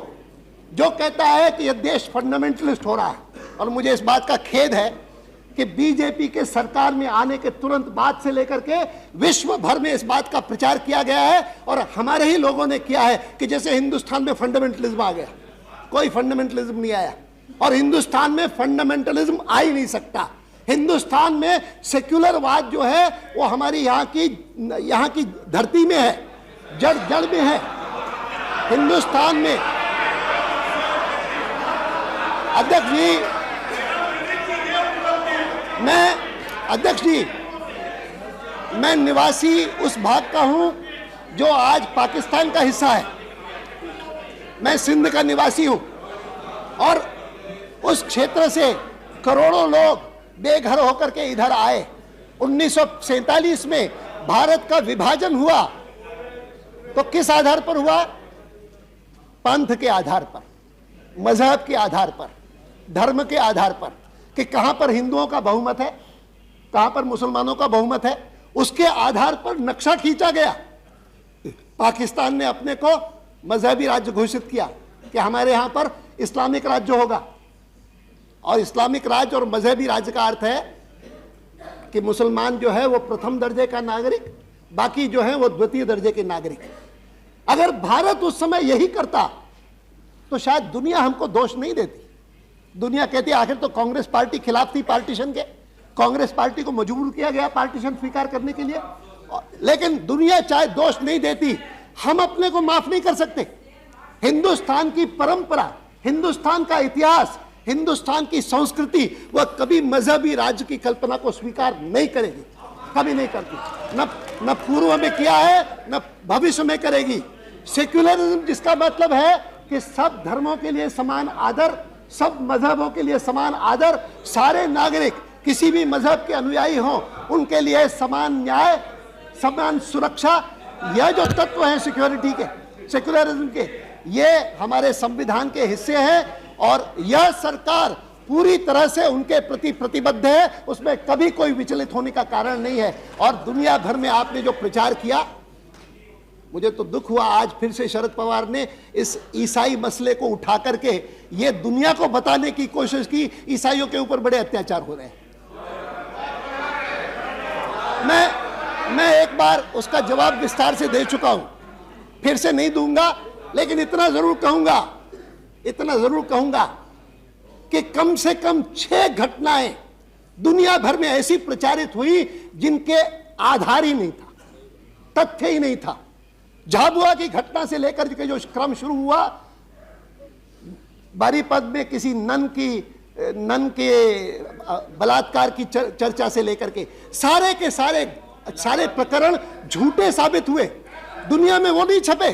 जो कहता है कि यह देश फंडामेंटलिस्ट हो रहा है, और मुझे इस बात का खेद है कि बीजेपी के सरकार में आने के तुरंत बाद से लेकर के विश्व भर में इस बात का प्रचार किया गया है, और हमारे ही लोगों ने किया है कि जैसे हिंदुस्तान में फंडामेंटलिज्म आ गया। कोई फंडामेंटलिज्म नहीं आया, और हिंदुस्तान में फंडामेंटलिज्म आ ही नहीं सकता। हिंदुस्तान में सेक्युलरवाद जो है वो हमारी यहाँ की धरती में है, जड़ जड़ में है। हिंदुस्तान में अध्यक्ष जी मैं निवासी उस भाग का हूं जो आज पाकिस्तान का हिस्सा है। मैं सिंध का निवासी हूं और उस क्षेत्र से करोड़ों लोग बेघर होकर के इधर आए। 1947 में भारत का विभाजन हुआ तो किस आधार पर हुआ? पंथ के आधार पर, मजहब के आधार पर, धर्म के आधार पर, कि कहां पर हिंदुओं का बहुमत है, कहां पर मुसलमानों का बहुमत है, उसके आधार पर नक्शा खींचा गया। पाकिस्तान ने अपने को मजहबी राज्य घोषित किया कि हमारे यहां पर इस्लामिक राज्य होगा, और इस्लामिक राज्य और मजहबी राज्य का अर्थ है कि मुसलमान जो है वो प्रथम दर्जे का नागरिक, बाकी जो है वो द्वितीय दर्जे के नागरिक। अगर भारत उस समय यही करता तो शायद दुनिया हमको दोष नहीं देती। दुनिया कहती आखिर तो कांग्रेस पार्टी खिलाफ थी पार्टीशन के, कांग्रेस पार्टी को मजबूर किया गया पार्टीशन स्वीकार करने के लिए, लेकिन दुनिया चाहे दोष नहीं देती, हम अपने को माफ नहीं कर सकते। हिंदुस्तान की परंपरा, हिंदुस्तान का इतिहास, हिंदुस्तान की संस्कृति वह कभी मजहबी राज्य की कल्पना को स्वीकार नहीं करेगी, कभी नहीं करती। न पूर्व में किया है, न भविष्य में करेगी। सेक्युलरिज्म जिसका मतलब है कि सब धर्मों के लिए समान आदर, सब मजहबों के लिए समान आदर, सारे नागरिक किसी भी मजहब के अनुयायी हों उनके लिए समान न्याय, समान सुरक्षा, यह जो तत्व है सिक्योरिटी के, सेक्युलरिज्म के, ये हमारे संविधान के हिस्से हैं और यह सरकार पूरी तरह से उनके प्रति प्रतिबद्ध है, उसमें कभी कोई विचलित होने का कारण नहीं है। और दुनिया भर में आपने जो प्रचार किया, मुझे तो दुख हुआ आज फिर से शरद पवार ने इस ईसाई मसले को उठा करके ये दुनिया को बताने की कोशिश की ईसाइयों के ऊपर बड़े अत्याचार हो रहे हैं। मैं एक बार उसका जवाब विस्तार से दे चुका हूं, फिर से नहीं दूंगा, लेकिन इतना जरूर कहूंगा कि कम से कम 6 घटनाएं दुनिया भर में ऐसी प्रचारित हुई जिनके आधार ही नहीं था, तथ्य ही नहीं था। झाबुआ की घटना से लेकर के जो क्रम शुरू हुआ, बारीपद में किसी नन के बलात्कार की चर्चा से लेकर के सारे के सारे प्रकरण झूठे साबित हुए। दुनिया में वो नहीं छपे,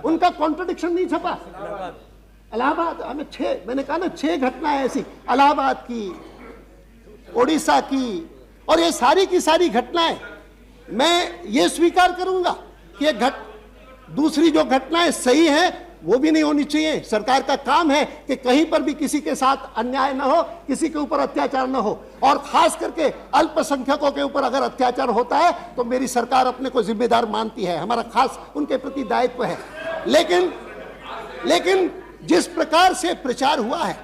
उनका कॉन्ट्रडिक्शन नहीं छपा। इलाहाबाद हमें मैंने कहा ना 6 घटनाएं ऐसी, इलाहाबाद की, ओडिशा की, और ये सारी की सारी घटनाएं मैं ये स्वीकार करूंगा कि दूसरी जो घटनाएं सही हैं वो भी नहीं होनी चाहिए। सरकार का काम है कि कहीं पर भी किसी के साथ अन्याय न हो, किसी के ऊपर अत्याचार न हो, और खास करके अल्पसंख्यकों के ऊपर अगर अत्याचार होता है तो मेरी सरकार अपने को जिम्मेदार मानती है, हमारा खास उनके प्रति दायित्व है। लेकिन जिस प्रकार से प्रचार हुआ है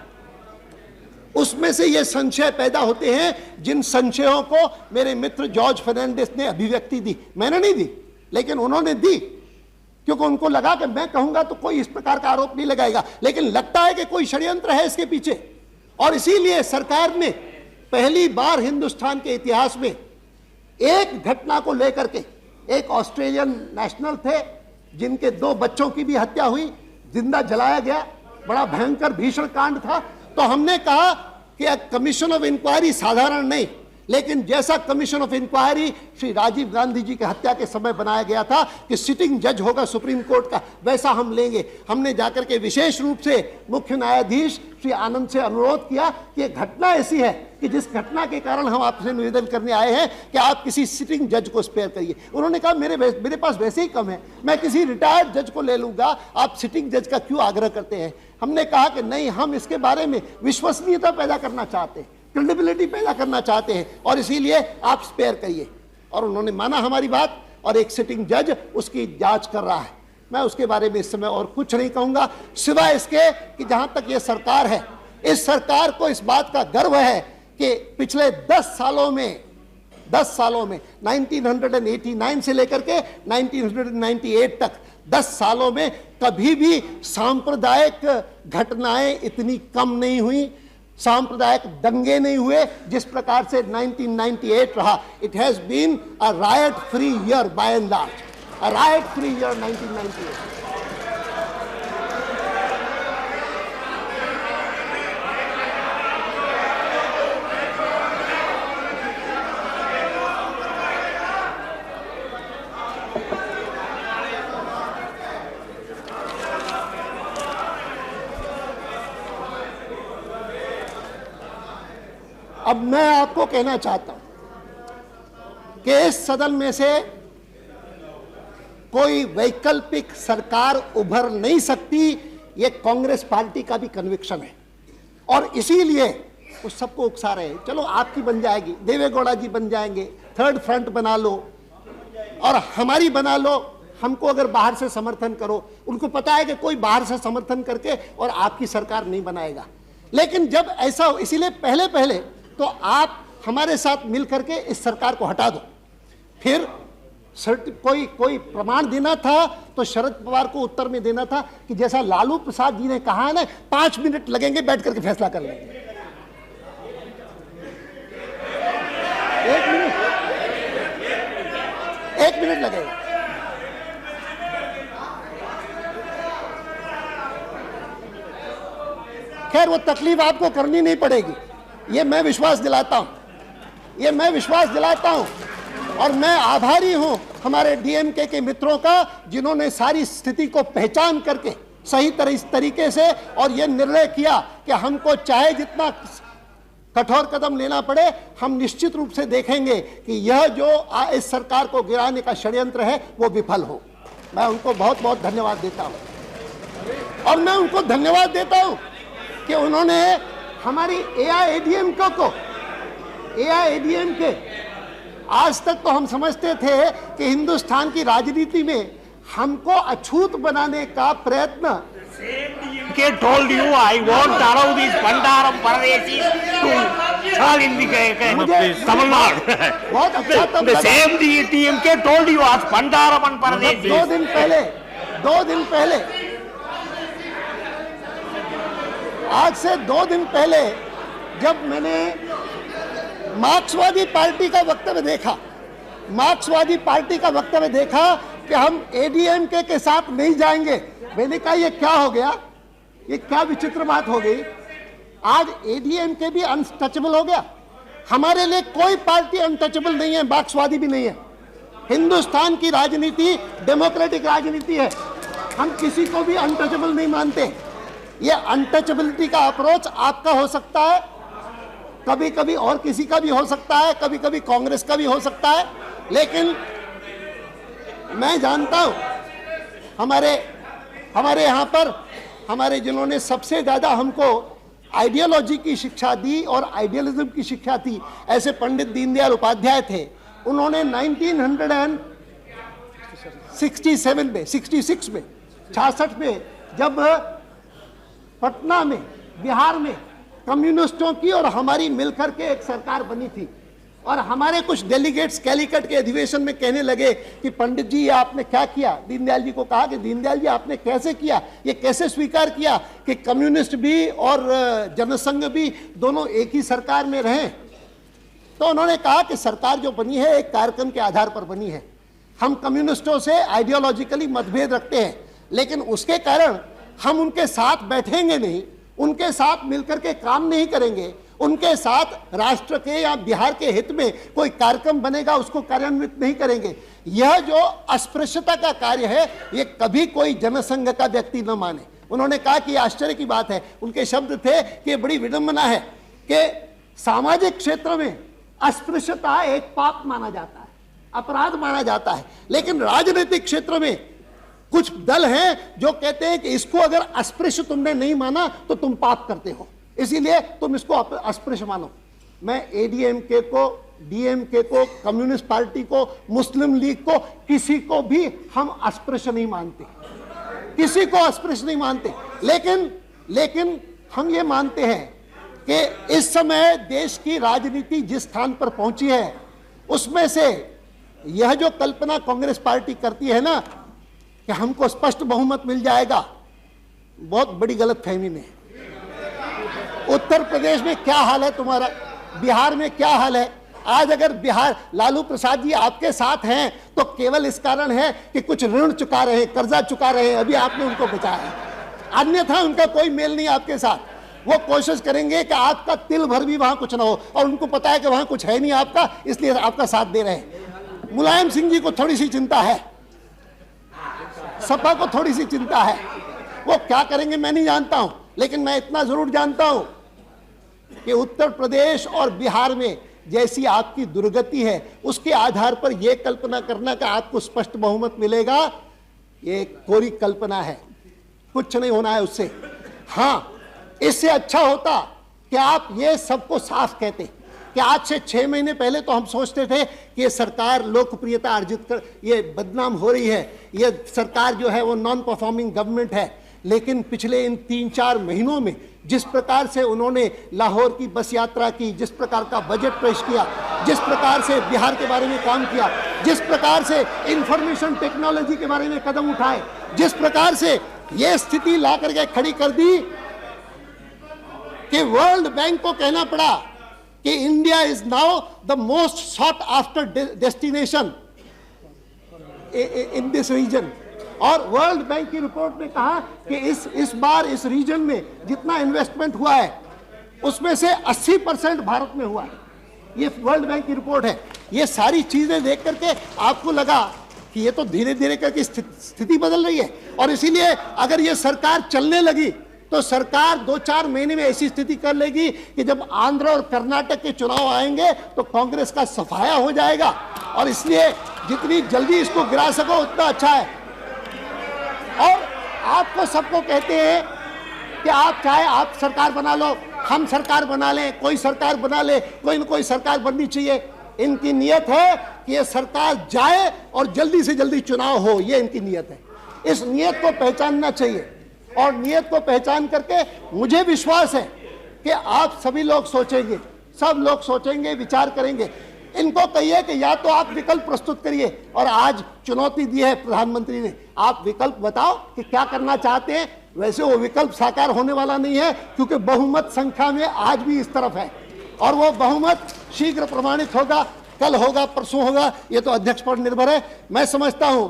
उसमें से ये संशय पैदा होते हैं, जिन संशयों को मेरे मित्र जॉर्ज फर्नांडिस ने अभिव्यक्ति दी, मैंने नहीं दी लेकिन उन्होंने दी, क्योंकि उनको लगा कि मैं कहूंगा तो कोई इस प्रकार का आरोप नहीं लगाएगा, लेकिन लगता है कि कोई षड्यंत्र है इसके पीछे। और इसीलिए सरकार ने पहली बार हिंदुस्तान के इतिहास में एक घटना को लेकर के, एक ऑस्ट्रेलियन नेशनल थे जिनके 2 बच्चों की भी हत्या हुई, जिंदा जलाया गया, बड़ा भयंकर भीषण कांड था। तो हमने कहा कि कमीशन ऑफ इंक्वायरी साधारण नहीं, लेकिन जैसा commission of inquiry Shri Rajiv Gandhi ji की हत्या के समय बनाया गया था कि सिटिंग जज होगा सुप्रीम कोर्ट का, वैसा हम लेंगे। हमने जाकर के विशेष रूप से मुख्य न्यायाधीश श्री आनंद से अनुरोध किया कि एक घटना ऐसी है कि जिस घटना के कारण हम आपसे निवेदन करने आए हैं कि आप किसी सिटिंग जज को स्पेयर करिए। उन्होंने कहा मेरे पास वैसे ही कम है, मैं किसी रिटायर्ड जज को ले लूंगा, आप सिटिंग जज का क्यों आग्रह करते हैं। हमने कहा कि नहीं, हम इसके बारे में विश्वसनीयता पैदा करना चाहते हैं, क्रेडिबिलिटी पैदा करना चाहते हैं, और इसीलिए आप स्पेयर करिए। और उन्होंने माना हमारी बात, और एक सिटिंग जज उसकी जांच कर रहा है। मैं उसके बारे में इस समय और कुछ नहीं कहूंगा, सिवाय इसके कि जहां तक ये सरकार है, इस सरकार को इस बात का गर्व है कि पिछले 10 सालों में 1989 से लेकर के 1998 तक 10 सालों में कभी भी सांप्रदायिक घटनाएं इतनी कम नहीं हुई, सांप्रदायिक दंगे नहीं हुए जिस प्रकार से 1998 रहा। It has been a riot free year by and large, a riot free year 1998। अब मैं आपको कहना चाहता हूं कि इस सदन में से कोई वैकल्पिक सरकार उभर नहीं सकती, ये कांग्रेस पार्टी का भी कन्विक्शन है। और इसीलिए उस सबको उकसा रहे हैं, चलो आपकी बन जाएगी, देवेगौड़ा जी बन जाएंगे, थर्ड फ्रंट बना लो और हमारी बना लो, हमको अगर बाहर से समर्थन करो। उनको पता है कि कोई बाहर से समर्थन करके और आपकी सरकार नहीं बनाएगा। लेकिन जब ऐसा हो, इसीलिए पहले पहले तो आप हमारे साथ मिल करके इस सरकार को हटा दो। फिर कोई प्रमाण देना था तो शरद पवार को उत्तर में देना था कि जैसा लालू प्रसाद जी ने कहा है ना, 5 मिनट लगेंगे, बैठ करके फैसला कर लेंगे। 1 मिनट लगेगा। खैर वो तकलीफ आपको करनी नहीं पड़ेगी, ये मैं विश्वास दिलाता हूं, और मैं आभारी हूं हमारे डीएमके के मित्रों का जिन्होंने सारी स्थिति को पहचान करके सही तरीके से और ये निर्णय किया कि हमको चाहे जितना कठोर कदम लेना पड़े, हम निश्चित रूप से देखेंगे कि यह जो इस सरकार को गिराने का षड्यंत्र है वो विफल हो। मैं उनको बहुत बहुत धन्यवाद देता हूं और मैं उनको धन्यवाद देता हूं कि उन्होंने हमारी एआईएडीएमके आज तक तो हम समझते थे कि हिंदुस्तान की राजनीति में हमको अछूत बनाने का प्रयत्न। told you I won't allow these Pandaram Paradesi to fall in the Tamil Nadu. बहुत अच्छा तब The same TMK told you as Pandaram and Paradesi. 2 दिन पहले आज से 2 दिन पहले जब मैंने मार्क्सवादी पार्टी का वक्तव्य देखा कि हम एडीएमके के साथ नहीं जाएंगे, मैंने कहा ये क्या हो गया, ये क्या विचित्र बात हो गई। आज एडीएमके भी अनटचेबल हो गया। हमारे लिए कोई पार्टी अनटचेबल नहीं है, मार्क्सवादी भी नहीं है। हिंदुस्तान की राजनीति डेमोक्रेटिक राजनीति है, हम किसी को भी अनटचेबल नहीं मानते। ये अनटचेबिलिटी का अप्रोच आपका हो सकता है, कभी कभी और किसी का भी हो सकता है, कभी कभी कांग्रेस का भी हो सकता है, लेकिन मैं जानता हूं हमारे यहाँ पर हमारे जिन्होंने सबसे ज़्यादा हमको आइडियोलॉजी की शिक्षा दी और आइडियलिज्म की शिक्षा थी, ऐसे पंडित दीनदयाल उपाध्याय थे। उन्होंने 1966 में जब पटना में बिहार में कम्युनिस्टों की और हमारी मिलकर के एक सरकार बनी थी और हमारे कुछ डेलीगेट्स कैलिकट के अधिवेशन में कहने लगे कि पंडित जी ये आपने क्या किया। दीनदयाल जी को कहा कि दीनदयाल जी आपने कैसे किया, ये कैसे स्वीकार किया कि कम्युनिस्ट भी और जनसंघ भी दोनों एक ही सरकार में रहें। तो उन्होंने कहा कि सरकार जो बनी है एक कार्यक्रम के आधार पर बनी है, हम कम्युनिस्टों से आइडियोलॉजिकली मतभेद रखते हैं, लेकिन उसके कारण हम उनके साथ बैठेंगे नहीं, उनके साथ मिलकर के काम नहीं करेंगे, उनके साथ राष्ट्र के या बिहार के हित में कोई कार्यक्रम बनेगा उसको कार्यान्वित नहीं करेंगे। यह जो अस्पृश्यता का कार्य है ये कभी कोई जनसंघ का व्यक्ति न माने। उन्होंने कहा कि आश्चर्य की बात है, उनके शब्द थे कि बड़ी विडंबना है कि सामाजिक क्षेत्र में अस्पृश्यता एक पाप माना जाता है, अपराध माना जाता है, लेकिन राजनीतिक क्षेत्र में कुछ दल हैं जो कहते हैं कि इसको अगर अस्पृश्य तुमने नहीं माना तो तुम पाप करते हो, इसीलिए तुम इसको अस्पृश्य मानो। मैं एडीएमके को, डीएमके को, कम्युनिस्ट पार्टी को, मुस्लिम लीग को, किसी को भी हम अस्पृश्य नहीं मानते, किसी को अस्पृश्य नहीं मानते, लेकिन हम ये मानते हैं कि इस समय देश की राजनीति जिस स्थान पर पहुंची है उसमें से यह जो कल्पना कांग्रेस पार्टी करती है ना कि हमको स्पष्ट बहुमत मिल जाएगा, बहुत बड़ी गलतफहमी में है। उत्तर प्रदेश में क्या हाल है तुम्हारा, बिहार में क्या हाल है? आज अगर बिहार लालू प्रसाद जी आपके साथ हैं तो केवल इस कारण है कि कुछ ऋण चुका रहे हैं, कर्जा चुका रहे हैं, अभी आपने उनको बचाया है, अन्यथा उनका कोई मेल नहीं आपके साथ। वो कोशिश करेंगे कि आपका तिल भर भी वहां कुछ ना हो, और उनको पता है कि वहां कुछ है नहीं आपका, इसलिए आपका साथ दे रहे हैं। मुलायम सिंह जी को थोड़ी सी चिंता है, सपा को थोड़ी सी चिंता है, वो क्या करेंगे मैं नहीं जानता हूं, लेकिन मैं इतना जरूर जानता हूं कि उत्तर प्रदेश और बिहार में जैसी आपकी दुर्गति है उसके आधार पर यह कल्पना करना कि आपको स्पष्ट बहुमत मिलेगा, ये कोरी कल्पना है, कुछ नहीं होना है उससे। हाँ, इससे अच्छा होता कि आप ये सबको साफ कहते कि आज से 6 महीने पहले तो हम सोचते थे कि ये सरकार लोकप्रियता अर्जित कर, ये बदनाम हो रही है, ये सरकार जो है वो नॉन परफॉर्मिंग गवर्नमेंट है, लेकिन पिछले इन 3-4 महीनों में जिस प्रकार से उन्होंने लाहौर की बस यात्रा की, जिस प्रकार का बजट पेश किया, जिस प्रकार से बिहार के बारे में काम किया, जिस प्रकार से इंफॉर्मेशन टेक्नोलॉजी के बारे में कदम उठाए, जिस प्रकार से ये स्थिति ला करके खड़ी कर दी कि वर्ल्ड बैंक को कहना पड़ा कि India is now the most sought after destination in this region. और वर्ल्ड बैंक की रिपोर्ट ने कहा कि इस बार इस रीजन में जितना इन्वेस्टमेंट हुआ है उसमें से 80% भारत में हुआ है, ये वर्ल्ड बैंक की रिपोर्ट है। ये सारी चीजें देख करके आपको लगा कि ये तो धीरे धीरे करके स्थिति बदल रही है, और इसीलिए अगर ये सरकार चलने लगी तो सरकार 2-4 महीने में ऐसी स्थिति कर लेगी कि जब आंध्र और कर्नाटक के चुनाव आएंगे तो कांग्रेस का सफाया हो जाएगा, और इसलिए जितनी जल्दी इसको गिरा सको उतना अच्छा है। और आपको सबको कहते हैं कि आप चाहे आप सरकार बना लो, हम सरकार बना लें, कोई सरकार बना ले, कोई न कोई सरकार बननी चाहिए। इनकी नियत है कि ये सरकार जाए और जल्दी से जल्दी चुनाव हो, ये इनकी नियत है। इस नियत को पहचानना चाहिए, और नियत को पहचान करके मुझे विश्वास है कि आप सभी लोग सोचेंगे, सब लोग सोचेंगे, विचार करेंगे। इनको कहिए कि या तो आप विकल्प प्रस्तुत करिए, और आज चुनौती दी है प्रधानमंत्री ने, आप विकल्प बताओ कि क्या करना चाहते हैं। वैसे वो विकल्प साकार होने वाला नहीं है, क्योंकि बहुमत संख्या में आज भी इस तरफ है, और वो बहुमत शीघ्र प्रमाणित होगा, कल होगा, परसों होगा, ये तो अध्यक्ष पर निर्भर है। मैं समझता हूं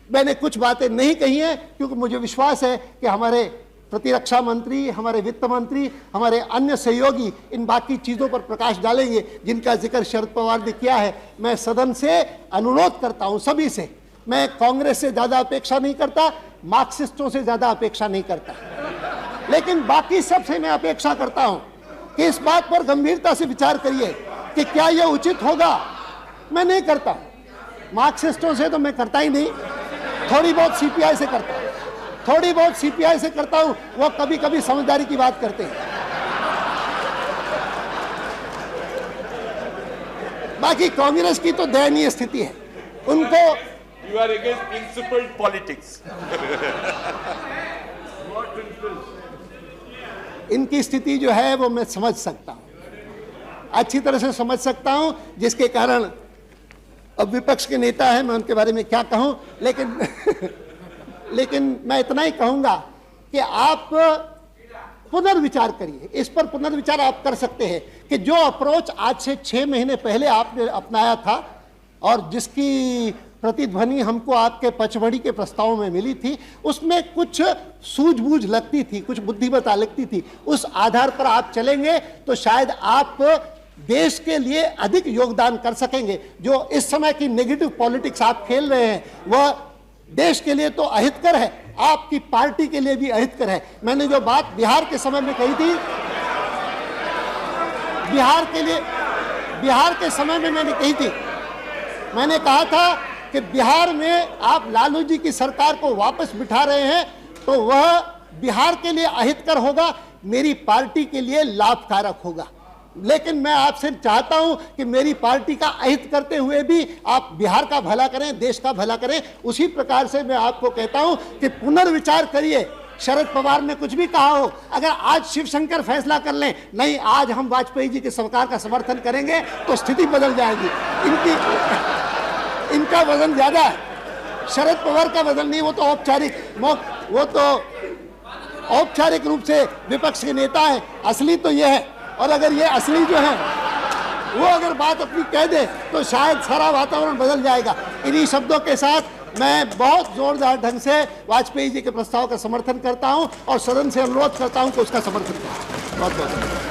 मैंने कुछ बातें नहीं कही हैं, क्योंकि मुझे विश्वास है कि हमारे प्रतिरक्षा मंत्री, हमारे वित्त मंत्री, हमारे अन्य सहयोगी इन बाकी चीज़ों पर प्रकाश डालेंगे जिनका जिक्र शरद पवार ने किया है। मैं सदन से अनुरोध करता हूं सभी से, मैं कांग्रेस से ज़्यादा अपेक्षा नहीं करता, मार्क्सिस्टों से ज़्यादा अपेक्षा नहीं करता, लेकिन बाकी सबसे मैं अपेक्षा करता हूं कि इस बात पर गंभीरता से विचार करिए कि क्या यह उचित होगा। मैं नहीं करता, मार्क्सिस्टों से तो मैं करता ही नहीं, थोड़ी बहुत सीपीआई से करता हूं, थोड़ी बहुत सीपीआई से करता हूं, वो कभी कभी समझदारी की बात करते हैं। बाकी कांग्रेस की तो दयनीय स्थिति है, उनको You are against principled politics. इनकी स्थिति जो है वो मैं समझ सकता हूं, अच्छी तरह से समझ सकता हूं, जिसके कारण अब विपक्ष के नेता हैं, मैं उनके बारे में क्या कहूं, लेकिन मैं इतना ही कहूंगा कि आप पुनर्विचार करिए, इस पर पुनर्विचार आप कर सकते हैं कि जो अप्रोच आज से 6 महीने पहले आपने अपनाया था और जिसकी प्रतिध्वनि हमको आपके पचमढ़ी के प्रस्तावों में मिली थी, उसमें कुछ सूझबूझ लगती थी, कुछ बुद्धिमत्ता लगती थी, उस आधार पर आप चलेंगे तो शायद आप देश के लिए अधिक योगदान कर सकेंगे। जो इस समय की नेगेटिव पॉलिटिक्स आप खेल रहे हैं वह देश के लिए तो अहितकर है, आपकी पार्टी के लिए भी अहितकर है। मैंने जो बात बिहार के समय में कही थी, बिहार के समय में मैंने कही थी, मैंने कहा था कि बिहार में आप लालू जी की सरकार को वापस बिठा रहे हैं तो वह बिहार के लिए अहितकर होगा, मेरी पार्टी के लिए लाभकारक होगा। लेकिन मैं आपसे चाहता हूं कि मेरी पार्टी का अहित करते हुए भी आप बिहार का भला करें, देश का भला करें। उसी प्रकार से मैं आपको कहता हूं कि पुनर्विचार करिए। शरद पवार ने कुछ भी कहा हो, अगर आज शिवशंकर फैसला कर लें नहीं आज हम वाजपेयी जी की सरकार का समर्थन करेंगे तो स्थिति बदल जाएगी। इनका वजन ज्यादा है, शरद पवार का बदल नहीं, वो तो औपचारिक रूप से विपक्ष के नेता है, असली तो ये है। और अगर ये असली जो है वो अगर बात अपनी कह दे तो शायद सारा वातावरण बदल जाएगा। इन्हीं शब्दों के साथ मैं बहुत जोरदार ढंग से वाजपेयी जी के प्रस्ताव का समर्थन करता हूं और सदन से अनुरोध करता हूं कि उसका समर्थन करें। बहुत बहुत